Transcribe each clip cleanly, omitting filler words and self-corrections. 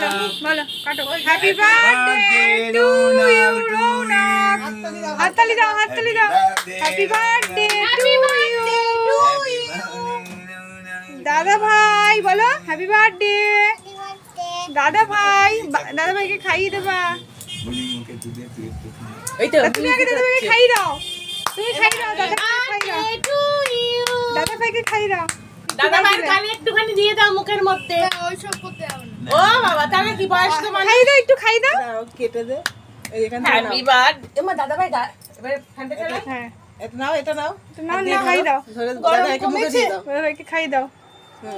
বলো বলো কাটো happy birthday to you Raunak হাততালি দাও হ্যাপি বার্থডে টু ইউ দাদা ভাই বলো হ্যাপি বার্থডে দাদা ভাইকে খাইয়ে দেবা এই তো তুমি আগে দাদা ভাইকে খাইয়ে দাও দাদা ভাইকে খাইয়ে দাও দাদা ভাই কানে একটুখানি দিয়ে দাও মুখের মধ্যে ওইসব করতে হবে না। ও বাবা তাহলে কি বয়স তো মানে খাইয়ে দাও একটু খাইয়ে দাও দাও কেটে দে এই এখান থেকে হ্যাপি বার্থডে এমা দাদা ভাই এবারে ফ্যানটা চালা হ্যাঁ এটা নাও তো নাও না খাইয়ে দাও দাদা ভাইকে মুখে দিয়ে দাও দাদা ভাইকে খাইয়ে দাও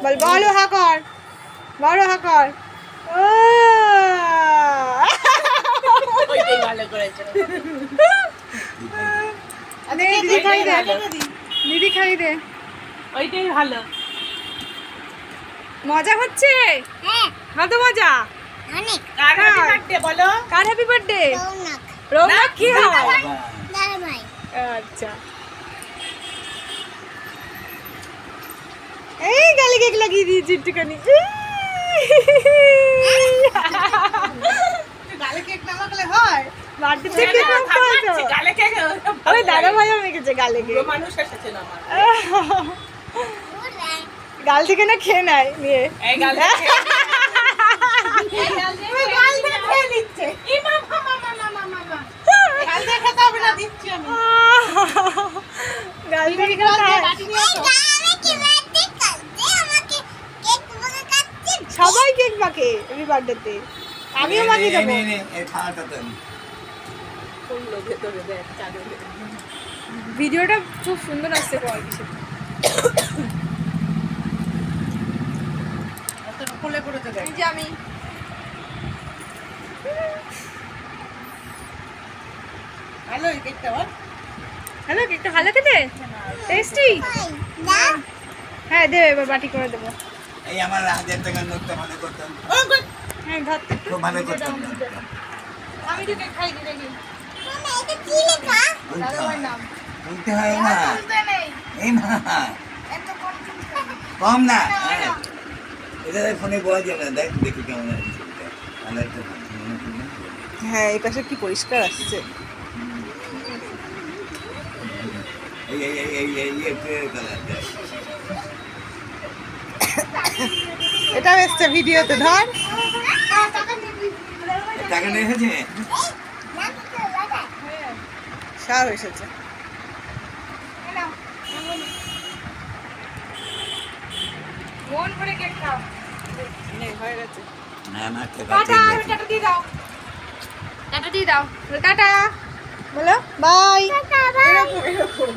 বল বলো হাকর ও ওইটাই ভালো করেছে দিদি খাইয়ে দে দিদি খাইয়ে দে ওইটাই ভালো মজা হচ্ছে হ্যাঁ, হ্যাঁ তো মজা অনেক। কার হ্যাপি বার্থডে বলো কার হ্যাপি বার্থডে রৌনক, রৌনক কি হয় দাদা ভাই। আচ্ছা এই গালে কেক লাগিয়ে দিয়েছি একটুখানি গালে কেক না লাগালে হয় বার্থডে থেকে গালে কেক ওই দাদা ভাইও মেখেছে গালে কেক মানুষ এসেছে না আমার গাল থেকে না খেয়ে নেয় নিয়ে এই গালে গাল দিয়ে খেয়ে নিচ্ছে এই মামা গাল দিয়ে খেতে হবে না দিচ্ছি আমি গাল থেকে খায় সবাই কেক মাখে হ্যাপি বার্থডেতে আমিও মাখিয়ে দেবো ফুললো ভেতরে দেখ চাদরে ভিডিওটা খুব সুন্দর আসছে কোয়ালিটি কোলে পড়েছে দেখ এই যে আমি ভালো এই কেকটা বল হ্যালো কেকটা ভালো খেতে টেস্টি হ্যাঁ দে এবার বাটি করে দেবো এই আমার 1000 টাকার নোটটা মনে করতাম ও গুড হ্যাঁ ধর খুব ভালো করতাম আমি তোকে খাই দিই দেখি দাদা ভাই নাম বলতে হয় না এই মা কম না এটা ফোনে বলা যাবে না দেখ দেখি কেমন আছে ভালো একটা হ্যাঁ এই পাশে কি পরিষ্কার আসছে এই কালারটা এটাও এসছে ভিডিওতে ধর টাকা নিয়ে এসেছে সব এসেছে মন ভরে কেক খাও নেই হয়ে গেছে না না টাটা টাটা দিয়ে দাও টাটা দিয়ে দাও টাটা বলো বাই এরকম